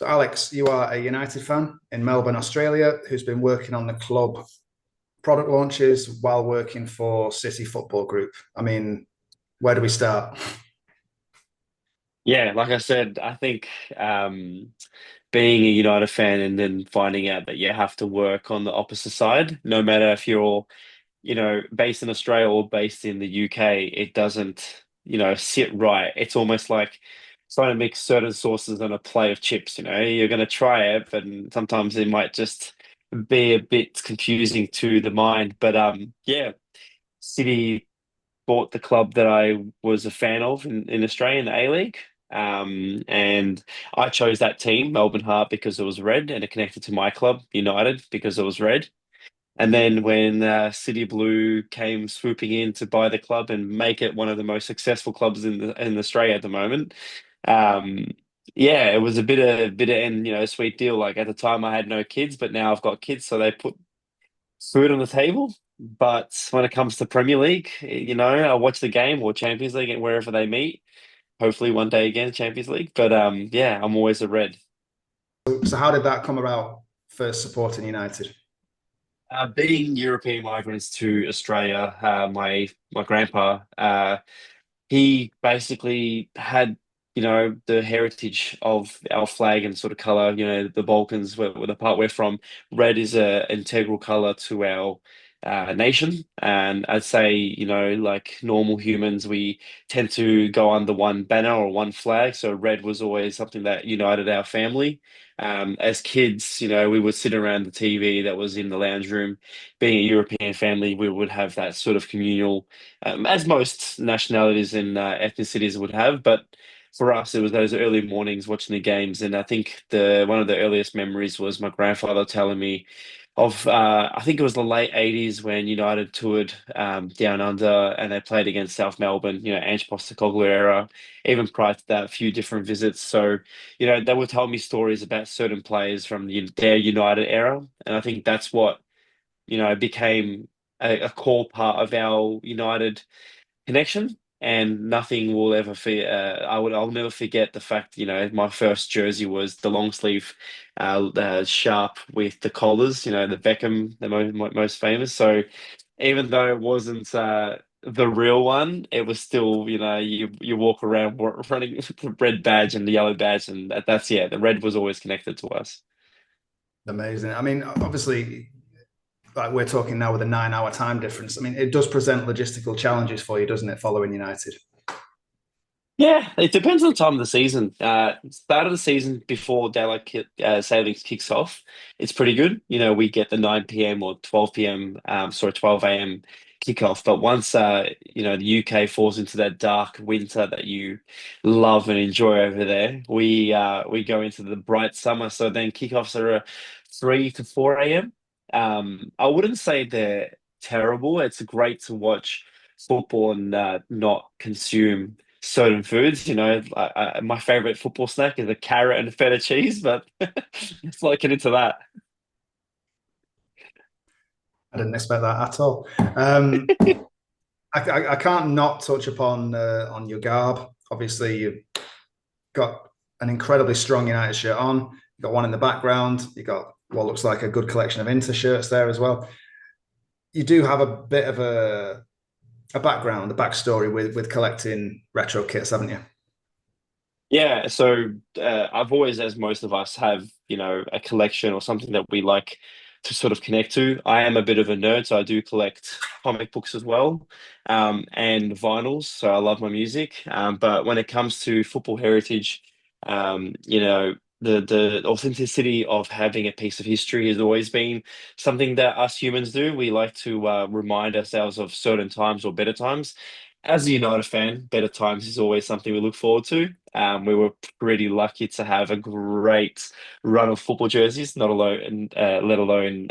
So, Alex, you are a United fan in Melbourne, Australia, who's been working on the club product launches while working for City Football Group. I mean, where do we start? Yeah, like I said, I think being a United fan and then finding out that you have to work on the opposite side, no matter if you're, based in Australia or based in the UK, it doesn't, sit right. It's almost like trying to mix certain sauces on a plate of chips, you're going to try it, but sometimes it might just be a bit confusing to the mind. But yeah, City bought the club that I was a fan of in Australia in the A-League. And I chose that team, Melbourne Heart, because it was red and it connected to my club, United, because it was red. And then when City Blue came swooping in to buy the club and make it one of the most successful clubs in Australia at the moment, um, yeah, it was a bit of and sweet deal. Like at the time, I had no kids, but now I've got kids, so they put food on the table. But when it comes to Premier League, I watch the game or Champions League and wherever they meet. Hopefully one day again, Champions League. But yeah, I'm always a red. So, how did that come about? First supporting United. Being European migrants to Australia, my grandpa, he basically had, the heritage of our flag and sort of color, the Balkans, where the part we're from, red is a integral color to our nation. And I'd say, like normal humans, we tend to go under one banner or one flag. So red was always something that united our family. As kids, we would sit around the TV that was in the lounge room. Being a European family, we would have that sort of communal as most nationalities and ethnicities would have. But for us, it was those early mornings watching the games, and I think the one of the earliest memories was my grandfather telling me of I think it was the late '80s when United toured down under, and they played against South Melbourne. Ange Postecoglou era. Even prior to that, a few different visits. So they would tell me stories about certain players from their United era, and I think that's what became a core part of our United connection. And nothing will ever I'll never forget the fact, my first jersey was the long sleeve, sharp with the collars, the Beckham, the most famous. So even though it wasn't the real one, it was still, you walk around running with the red badge and the yellow badge, and that's yeah, the red was always connected to us. Amazing. I mean, obviously, like we're talking now with a 9 hour time difference. I mean, it does present logistical challenges for you, doesn't it, following United? Yeah, it depends on the time of the season. Start of the season before savings kicks off, it's pretty good. We get the 9 p.m. or 12 p.m. Sorry, 12 a.m. kickoff. But once the UK falls into that dark winter that you love and enjoy over there, we go into the bright summer. So then kickoffs are 3 to 4 a.m. I wouldn't say they're terrible. It's great to watch football and not consume certain foods. My favorite football snack is a carrot and feta cheese, but it's not get into that. I didn't expect that at all. I can't not touch upon on your garb. Obviously, you've got an incredibly strong United shirt on. You've got one in the background. You've got what looks like a good collection of Inter shirts there as well. You do have a bit of a background, a backstory with collecting retro kits, haven't you? Yeah, so I've always, as most of us, have a collection or something that we like to sort of connect to. I am a bit of a nerd, so I do collect comic books as well, and vinyls. So I love my music. But when it comes to football heritage, the authenticity of having a piece of history has always been something that us humans do. We like to remind ourselves of certain times or better times. As a United fan, better times is always something we look forward to. We were pretty lucky to have a great run of football jerseys, not alone, let alone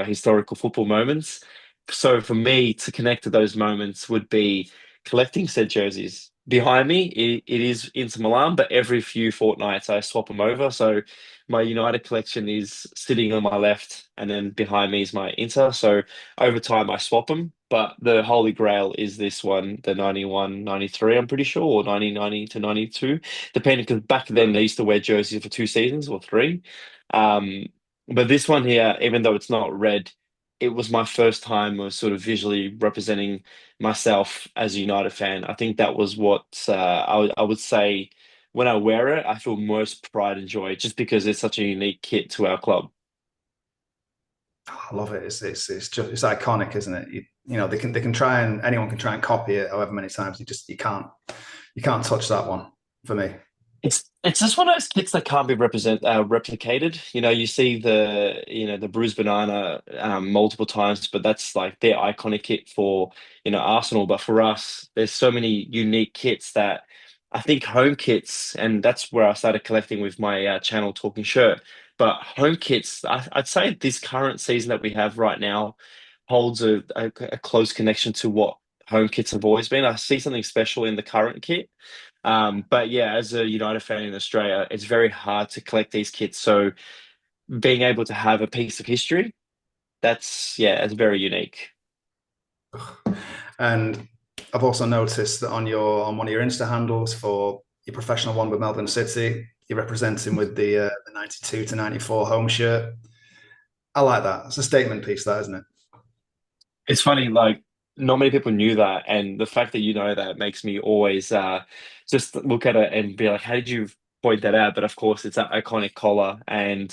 historical football moments. So for me to connect to those moments would be collecting said jerseys. behind me, it is Inter Milan, but every few fortnights I swap them over. So my United collection is sitting on my left, and then behind me is my Inter. So over time I swap them. But the Holy Grail is this one, the 91, 93, I'm pretty sure, or 1990 to 92, depending, because back then they used to wear jerseys for 2 seasons or three. Um, but this one here, even though it's not red, it was my first time of sort of visually representing myself as a United fan. I think that was what I would say when I wear it, I feel most pride and joy just because it's such a unique kit to our club. I love it. It's just it's iconic, isn't it? You know they can try and anyone can try and copy it however many times. You can't touch that one for me. It's just one of those kits that can't be replicated. You know, you see the bruised banana multiple times, but that's like their iconic kit for Arsenal. But for us, there's so many unique kits that I think home kits, and that's where I started collecting with my channel Talking Shirt. But home kits, I'd say this current season that we have right now holds a close connection to what home kits have always been. I see something special in the current kit. But yeah, as a United fan in Australia, it's very hard to collect these kits. So being able to have a piece of history, yeah, it's very unique. And I've also noticed that on one of your Insta handles for your professional one with Melbourne City, you're representing with the 92 to 94 home shirt. I like that. It's a statement piece, that isn't it? It's funny, like not many people knew that, and the fact that you know that makes me always just look at it and be like, "How did you point that out?" But of course, it's an iconic collar, and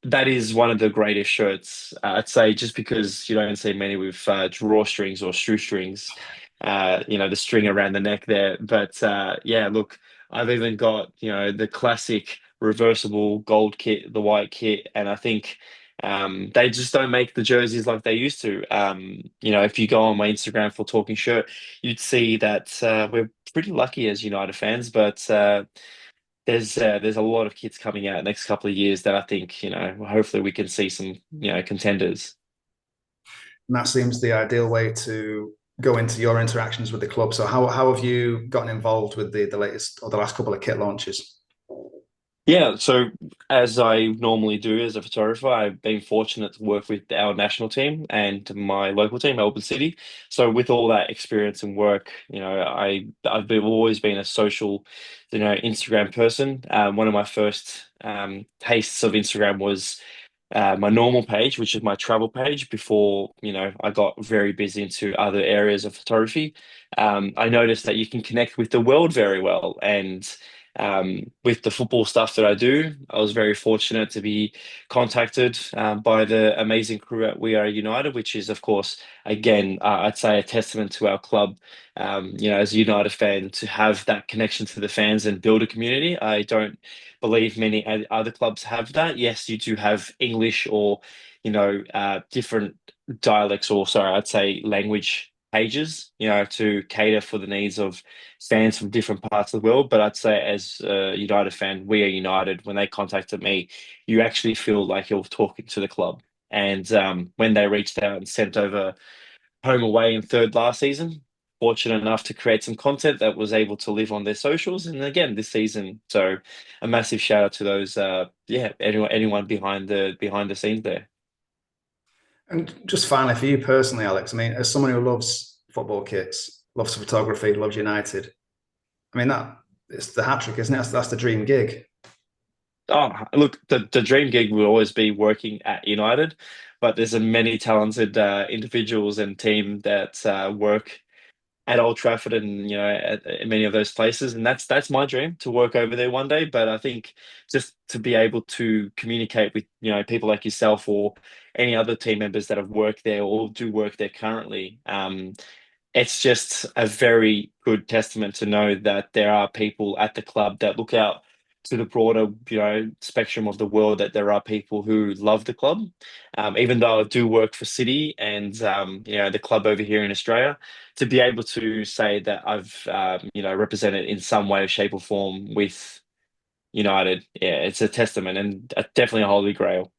that is one of the greatest shirts. I'd say just because you don't see many with drawstrings or shoestrings, the string around the neck there. But yeah, look, I've even got, the classic reversible gold kit, the white kit, and I think they just don't make the jerseys like they used to. If you go on my Instagram for Talking Shirt, you'd see that we're pretty lucky as United fans, but there's a lot of kits coming out next couple of years that I think, hopefully we can see some, contenders. And that seems the ideal way to go into your interactions with the club. So how have you gotten involved with the latest or the last couple of kit launches? Yeah, so as I normally do as a photographer, I've been fortunate to work with our national team and my local team, Melbourne City. So with all that experience and work, always been a social, Instagram person. One of my first tastes of Instagram was my normal page, which is my travel page, before I got very busy into other areas of photography. I noticed that you can connect with the world very well, and with the football stuff that I do, I was very fortunate to be contacted by the amazing crew at We Are United, which is, of course, again, I'd say a testament to our club. As a United fan, to have that connection to the fans and build a community. I don't believe many other clubs have that. Yes, you do have English or, different dialects, or sorry, I'd say language pages, to cater for the needs of fans from different parts of the world. But I'd say as a United fan, We Are United, when they contacted me, you actually feel like you're talking to the club. And when they reached out and sent over home away in third last season, fortunate enough to create some content that was able to live on their socials. And again, this season, so a massive shout out to those, anyone behind the scenes there. And just finally, for you personally, Alex, I mean, as someone who loves football kits, loves photography, loves United, I mean, that it's the hat trick, isn't it? That's the dream gig. Oh, look, the dream gig will always be working at United, but there's a many talented individuals and team that work at Old Trafford and at many of those places, and that's my dream to work over there one day. But I think just to be able to communicate with people like yourself or any other team members that have worked there or do work there currently, it's just a very good testament to know that there are people at the club that look out to the broader, spectrum of the world, that there are people who love the club. Even though I do work for City and, the club over here in Australia, to be able to say that I've, represented in some way, shape or form with United, yeah, it's a testament and definitely a holy grail.